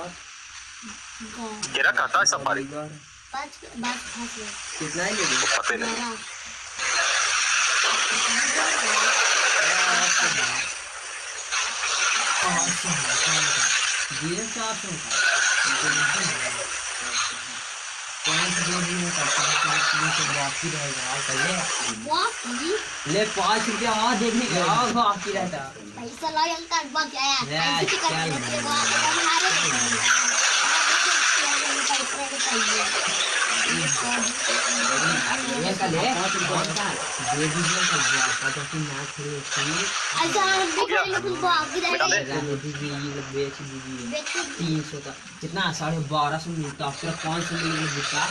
केरा खाता है सफारी कितना ही पते नहीं। ले 5 रुपया और देखने का आपकी रहता पैसा लगा कर बच आया कितना 1250 मिलता, 500 मिलता।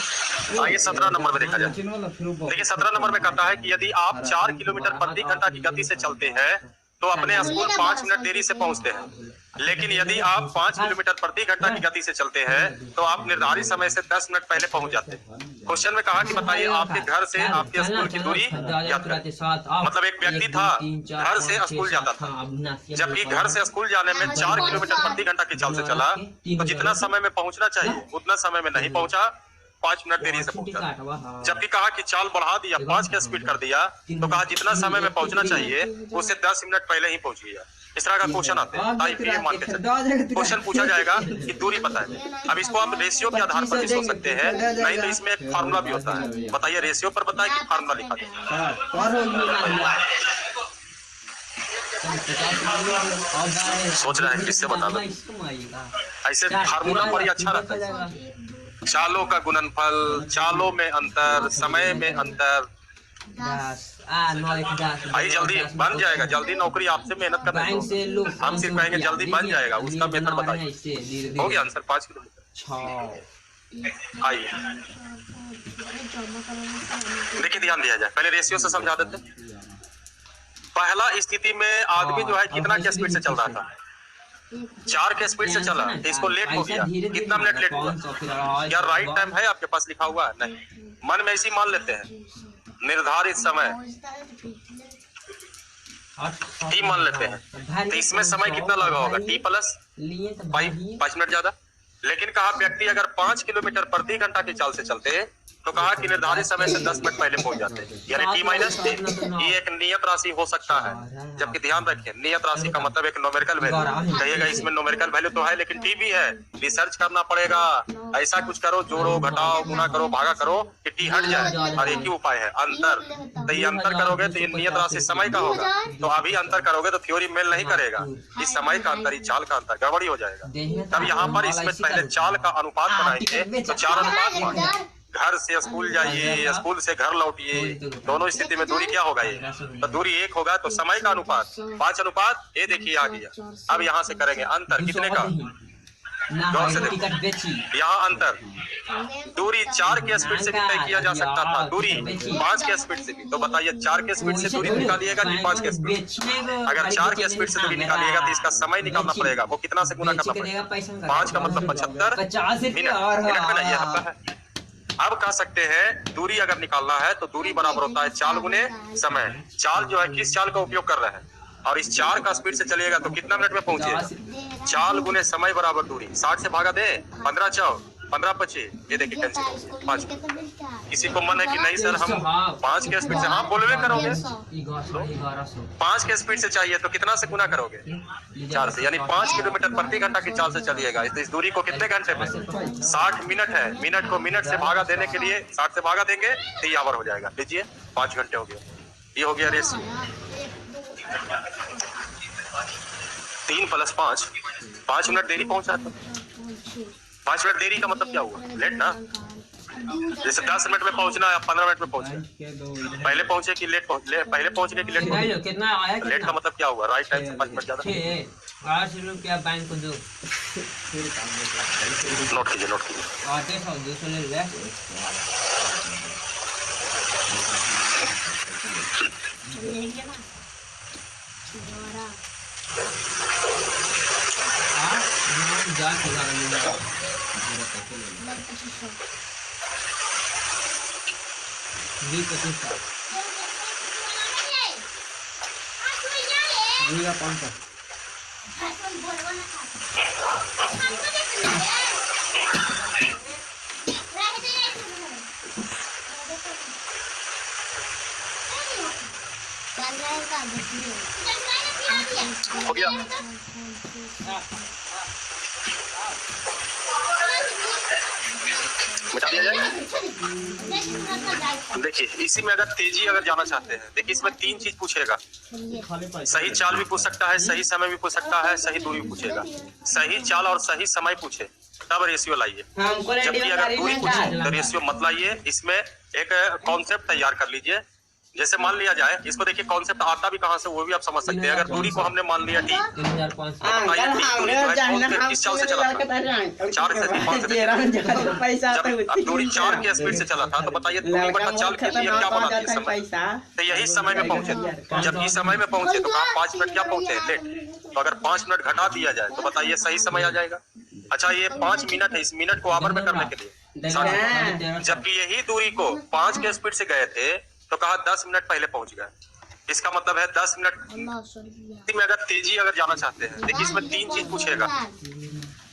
ये 17 नंबर में देखा जाए। देखिए 17 नंबर में कहता है कि यदि आप 4 किलोमीटर प्रति घंटा की गति से चलते हैं तो अपने स्कूल 5 मिनट देरी से पहुंचते हैं, लेकिन यदि आप 5 किलोमीटर प्रति घंटा की गति से चलते हैं तो आप निर्धारित समय से 10 मिनट पहले पहुंच जाते हैं। क्वेश्चन में कहा कि बताइए आपके घर से आपके स्कूल की दूरी यात्रा, मतलब एक व्यक्ति था घर से स्कूल जाता था, जबकि घर से स्कूल जाने में 4 किलोमीटर प्रति घंटा की चाल से चला तो जितना समय में पहुंचना चाहिए उतना समय में नहीं पहुंचा, 5 मिनट देरी से पहुंचा। जबकि कहा कि चाल बढ़ा दिया, 5 की स्पीड कर दिया, तो कहा जितना समय में पहुंचना चाहिए उससे 10 मिनट पहले ही पहुंच गया। इस तरह का क्वेश्चन आते हैं, आईपीए मान के चलते क्वेश्चन पूछा जाएगा कि दूरी पता है। अब इसको आप रेशियो के आधार पर भी सोच सकते हैं, नहीं तो इसमें एक फार्मूला भी होता है। बताइए रेशियो पर बताए कि फार्मूला लिखा जाए। सोच रहे हैं किससे बता दो, ऐसे फार्मूला बड़ी अच्छा रहता है। चालों का गुणनफल, चालों में अंतर, समय में अंतर, भाई जल्दी बन जाएगा, जल्दी नौकरी आपसे मेहनत करना है, हम सिर्फ कहेंगे जल्दी बन जाएगा, उसका मेथड बताइए। हो गया आंसर 5 किलोमीटर। आइए देखिए ध्यान दिया जाए, पहले रेशियो से समझा देते। पहला स्थिति में आदमी जो है कितना की स्पीड से चल रहा था, 4 के स्पीड से चला तो इसको लेट हो गया, कितना मिनट लेट हुआ? क्या राइट टाइम है आपके पास लिखा हुआ है? नहीं, मन में ऐसी मान लेते हैं। निर्धारित समय टी मान लेते हैं, तो इसमें समय कितना लगा होगा? टी प्लस 5 मिनट ज्यादा। लेकिन कहा व्यक्ति अगर 5 किलोमीटर प्रति घंटा की चाल से चलते तो कहा कि निर्धारित समय से 10 मिनट पहले पहुंच जाते हैं, यानी टी माइनस टी। ये एक नियत राशि हो सकता है, जबकि ध्यान रखें नियत राशि का मतलब एक न्यूमेरिकल वैल्यू। कहिएगा इसमें न्यूमेरिकल वैल्यू तो है लेकिन टी भी है, रिसर्च करना पड़ेगा। ऐसा कुछ करो, जोड़ो घटाओ गुना करो भागा करो कि टी हट जाए, और एक ही उपाय है अंतर। तो ये अंतर करोगे तो ये नियत राशि समय का होगा, तो अभी अंतर करोगे तो थ्योरी मेल नहीं करेगा। इस समय का अंतर, इस चाल का अंतर गड़बड़ी हो जाएगा। तब यहाँ पर इसमें पहले चाल का अनुपात बनाएंगे तो 4:5। घर से स्कूल जाइए, स्कूल से घर लौटिए, दोनों स्थिति में दूरी क्या होगा? ये तो दूरी 1 होगा, तो समय का अनुपात 5:1। ये देखिए आ गया। अब यहाँ से करेंगे अंतर कितने का, गौर से देखो। यहाँ अंतर दूरी 4 के स्पीड से भी तय किया जा सकता था, दूरी 5 के स्पीड से भी। तो बताइए 4 के स्पीड से दूरी निकालिएगा कि 5 के स्पीड? अगर 4 के स्पीड से दूरी निकालिएगा तो इसका समय निकालना पड़ेगा, वो कितना से गुना करना पड़ेगा? 5 का मतलब 75 मिनट में नहीं, ये हफ्ता है। अब कह सकते हैं दूरी अगर निकालना है तो दूरी बराबर होता है चाल गुने समय। चाल जो है किस चाल का उपयोग कर रहे हैं, और इस 4 का स्पीड से चलिएगा तो कितना मिनट में पहुंचेगा? चाल गुने समय बराबर दूरी। 60 से भागा दे, 15 4 15 25। ये देखिए कैंसिल 5। किसी को मन है कि नहीं सर हम 5 के स्पीड से, हाँ बोलवे करोगे 5 के स्पीड से चाहिए तो कितना से गुना करोगे? 4 से, यानी 5 किलोमीटर प्रति घंटा की चाल से चलिएगा। इस दूरी को कितने घंटे में? 60 मिनट है। मिनट को मिनट से भागा देने के लिए 60 से भागा देंगे तो ये आवर हो जाएगा। लीजिए 5 घंटे हो गया। ये हो गया रेशियो 3 + 5। 5 मिनट देरी पहुंचा तो 5 मिनट देरी का मतलब क्या हुआ? लेट ना। जैसे 10 मिनट में पहुंचना है, 15 मिनट में पहुंचे, पहले पहुंचे कि लेट पहुंचे? पहले पहुंचने की लेट पहुंचे। कितना आया? लेट का मतलब क्या हुआ? राइट टाइम से 5 मिनट ज्यादा। ₹8 बैंक को दो, नोट कीजिए, नोट कीजिए। 200 ले ले। हो गया। मिटा दिया जाए। देखिए इसी में अगर तेजी अगर जाना चाहते हैं, देखिए इसमें 3 चीज पूछेगा। सही चाल भी पूछ सकता है, सही समय भी पूछ सकता है, सही दूरी भी पूछेगा। सही चाल और सही समय पूछे तब रेशियो लाइए, जबकि अगर दूरी पूछे तो रेशियो मत लाइए। इसमें एक कॉन्सेप्ट तैयार कर लीजिए। जैसे मान लिया जाए, इसको देखिए कॉन्सेप्ट आता भी कहाँ से वो भी आप समझ सकते हैं। अगर दूरी को हमने मान लिया टी, तो बताइए टी दूरी जो है किस चाल से चला था? 4 से 5 से। जब दूरी 4 के स्पीड से चला था तो बताइए दूरी बटा चाल के लिए क्या बना दिया? समय। तो यही समय में पहुंचे थे। जबकि समय में पहुंचे तो कहा 5 मिनट क्या पहुंचे? लेट। तो अगर 5 मिनट घटा दिया जाए तो बताइए सही समय आ जाएगा। अच्छा ये 5 मिनट है, इस मिनट को आवर में करने के लिए, जबकि यही दूरी को 5 के स्पीड से गए थे तो कहा 10 मिनट पहले पहुंच गए। इसका मतलब है 10 मिनट में अगर तेजी अगर जाना चाहते हैं, देखिए इसमें 3 चीज पूछेगा।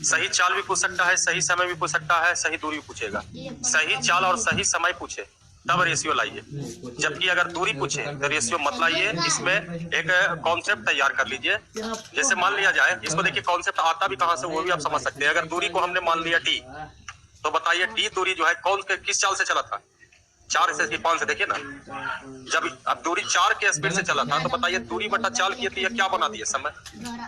सही चाल भी पूछ सकता है, सही समय भी पूछ सकता है, सही दूरी भी पूछेगा। सही चाल और सही समय पूछे तब रेशियो लाइए, जबकि अगर दूरी पूछे तो रेशियो मत लाइए। इसमें एक कॉन्सेप्ट तैयार कर लीजिए। जैसे मान लिया जाए, इसको देखिए कॉन्सेप्ट आता भी कहाँ से वो भी आप समझ सकते हैं। अगर दूरी को हमने मान लिया टी, तो बताइए टी दूरी जो है किस चाल से चला था? 4 से 5 से। देखिए ना, जब अब दूरी 4 के स्पीड से चला था तो बताइए दूरी बटा चाल किए थे, क्या बना दिया? समय।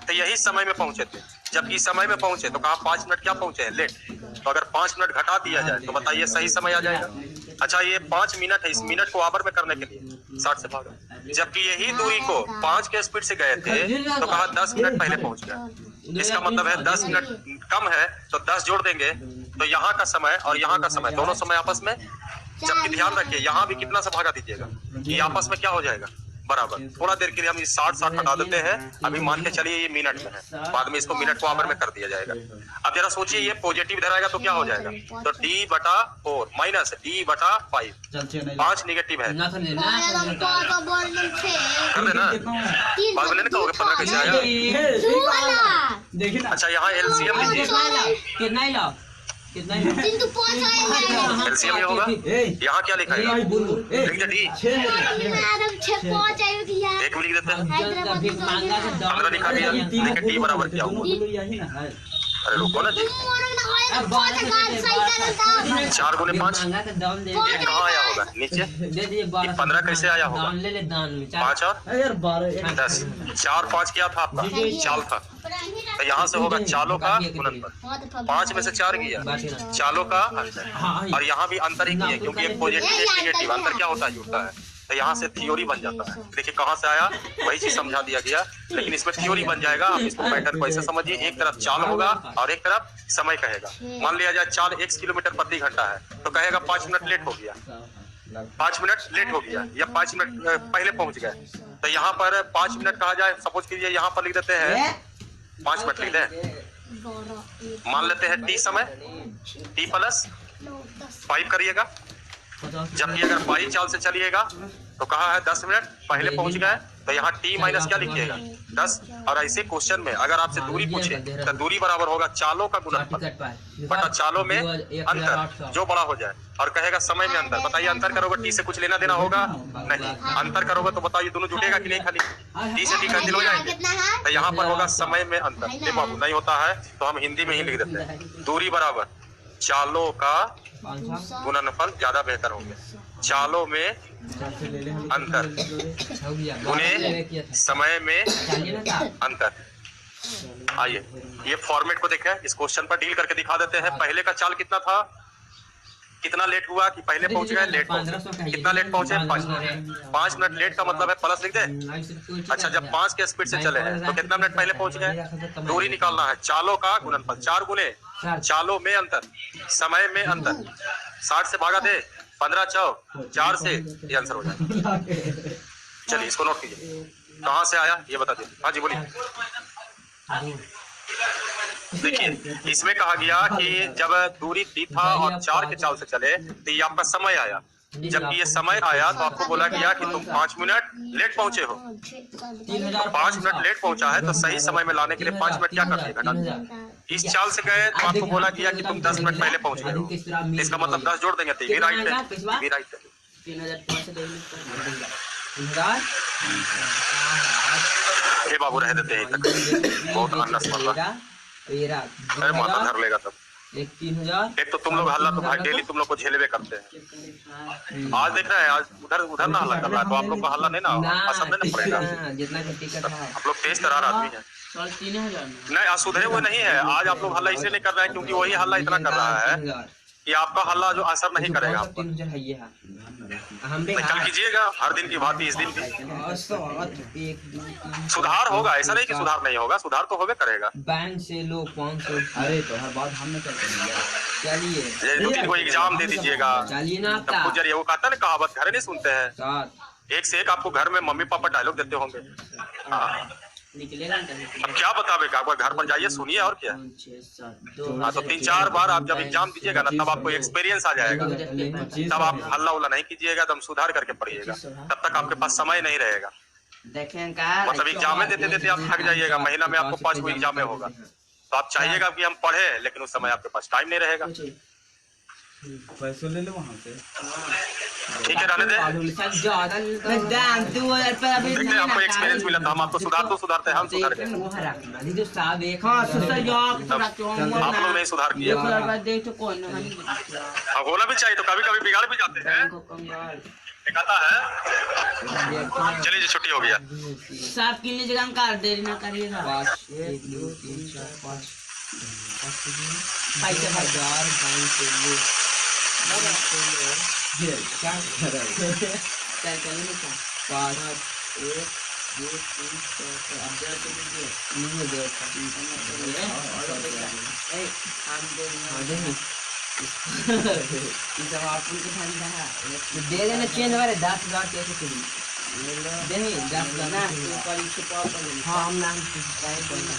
तो यही समय में पहुंचे थे। जबकि समय में पहुंचे तो कहा 5 मिनट क्या पहुंचे? लेट। तो अगर 5 मिनट घटा दिया जाए तो बताइए सही समय आ जाएगा। अच्छा ये 5 मिनट है, इस मिनट को आवर में करने के लिए 60 से भागा। जबकि यही दूरी को 5 के स्पीड से गए थे तो कहा 10 मिनट पहले पहुंच गया। इसका मतलब है 10 मिनट कम है तो 10 जोड़ देंगे तो यहाँ का समय और यहाँ का समय दोनों समय आपस में। जबकि ध्यान रखिए यहाँ भी कितना से भागा दीजिएगा, ये आपस में क्या हो जाएगा? बराबर। थोड़ा देर के लिए हम 60 हटा देते हैं। अभी मान के चलिए ये मिनट में है, बाद में इसको मिनट को आवर में कर दिया जाएगा। अब जरा सोचिए ये पॉजिटिव इधर आएगा तो क्या हो जाएगा, तो D/4 माइनस D/5, 5 नेगेटिव है, कर देना। बाद में नहीं कहोगे 15 कैसे आया। देखिए ना, अच्छा यहाँ एलसीएम लीजिए, कितना ही लो, कितना ही एलसीएम ये होगा। यहाँ क्या लिखा है, लिख दे D, एक लिख देते हैं, 15 लिखा गया, लेकिन D बराबर क्या हुआ। अरे रुको ना जी, 4 गुने 5 ये कहाँ आया होगा नीचे, 15 कैसे आया होगा, 5 और 10, 4 5 क्या था आपका, चाल था, तो यहाँ से होगा चालों का गुणनफल। 5 में से 4 किया, चालों का अंतर, और यहाँ भी अंतर ही किया क्योंकि एक पॉजिटिव एक निगेटिव, अंतर क्या होता है, जुड़ता है, तो यहाँ से थ्योरी बन जाता है। देखिए कहाँ से आया, वही चीज समझा दिया गया, लेकिन इसमें थ्योरी बन जाएगा। आप इसको पैटर्न को ऐसे समझिए, एक तरफ चाल होगा और एक तरफ समय कहेगा। मान लिया जाए चाल x किलोमीटर प्रति घंटा है, तो कहेगा 5 मिनट लेट हो गया, 5 मिनट लेट हो गया, या 5 मिनट पहले पहुंच गए, तो यहाँ पर 5 मिनट कहा जाए, सपोज कीजिए यहाँ पर लिख देते हैं 5 मिनट लिख दें, मान लेते हैं t समय, t प्लस 5 करिएगा। जबकि अगर बाई चाल से चलिएगा तो कहा है 10 मिनट पहले पहुंच गए, तो यहाँ t माइनस क्या लिखिएगा 10। और ऐसे क्वेश्चन में अगर आपसे दूरी पूछे तो दूरी बराबर होगा चालों का गुणनफल बटा चालों में अंतर, जो बड़ा हो जाए, और कहेगा समय में अंतर। बताइए अंतर करोगे t से कुछ लेना देना होगा नहीं, अंतर करोगे तो बताइए दोनों जुटेगा कि नहीं, खाली t से t कैंसिल हो जाएंगे, तो यहाँ पर होगा समय में अंतर। नहीं बाबू नहीं होता है, तो हम हिंदी में ही लिख देते हैं, दूरी बराबर चालों का गुणनफल, ज्यादा बेहतर होंगे, चालों में अंतर गुने समय में अंतर। आइए ये फॉर्मेट को देखें, इस क्वेश्चन पर डील करके दिखा देते हैं। पहले का चाल कितना था, कितना लेट हुआ कि पहले पहुंच गए, लेट पहुंचे, कितना लेट पहुंचे 5 मिनट लेट का मतलब है प्लस लिख दे। अच्छा जब 5 के स्पीड से चले हैं तो कितना मिनट पहले पहुंच गए, दूरी निकालना है, चालों का गुणनफल, 4 गुने चालों में अंतर, समय में अंतर, 60 से भागा दे, 15 चौक 4 से, ये आंसर हो जाएगा। चलिए इसको नोट कीजिए, कहाँ से आया ये बता दीजिए। हाँ जी बोलिए। देखिए इसमें कहा गया कि जब दूरी d था और 4 के चाल से चले तो ये आपका समय आया। जब ये समय आया तो आपको बोला गया कि तुम 5 मिनट लेट पहुंचे हो, 5 मिनट लेट पहुंचा है, तो सही समय में लाने के लिए 5 मिनट क्या कर दिए, इस चाल से गए तो आपको बोला गया कि तुम 10 मिनट पहले पहुंच गए हो, इसका मतलब 10 जोड़ देंगे तो ये राइट है, ये राइट है। ये बाबू रह देते हैं तक, बहुत अन्नस मरला, अरे माता धर लेगा तब। एक तो तुम लोग हल्ला तो भाई डेली तुम लोग को झेलवे करते हैं, आज देख रहे हैं, आज उधर ना हल्ला कर रहा है, तो आप लोग को हल्ला नहीं ना असर नहीं ना पड़ेगा, आप लोग तेज तरार आदमी है। नहीं सुधरे हुए नहीं है, आज आप लोग हल्ला इसलिए नहीं कर रहे हैं क्योंकि वही हल्ला इतना कर रहा है कि आपका हल्ला जो असर नहीं करेगा, कल कीजिएगा हर दिन की भांति इस दिन भी सुधार होगा, ऐसा नहीं कि सुधार नहीं होगा, सुधार तो होगा करेगा। बैंक से लो 500, अरे तो हर बात हम चलिए 2-3 को एग्जाम दे दीजिएगा, चलिए ना तब जरिए वो कहता है ना कहावत घर नहीं सुनते हैं, एक से एक आपको घर में मम्मी पापा डायलॉग देते होंगे, अब क्या बतावे, आपका घर पर जाइए सुनिए और क्या। हाँ तो 3-4 बार आप जब एग्जाम दीजिएगा ना तब आपको एक्सपीरियंस आ जाएगा, तब आप हल्ला उल्ला नहीं कीजिएगा, तब सुधार करके पढ़िएगा, तब तक आपके पास समय नहीं रहेगा। मतलब एग्जाम में देते देते आप थक जाइएगा, महीना में आपको 5 एग्जाम होगा, तो आप चाहिएगा कि हम पढ़े, लेकिन उस समय आपके पास टाइम नहीं रहेगा। पैसे ले लो वहाँ से, ठीक है रहने दे, देखते आपको एक्सपीरियंस मिला था, हम आपको सुधारते हैं, हम सुधार के आप लोग नहीं सुधार किए, होना भी चाहिए, तो कभी कभी बिगाड़ भी जाते हैं, दिखाता है। चलिए जी छुट्टी हो गया, साफ के लिए जगह कर देरी ना करिएगा, 1 2 3 4 5 दे देना चेंज हमारे 10,000 कैसे चली देनी 10 ना ऊपर से पाव कर। हां हम नाम ट्राई करना।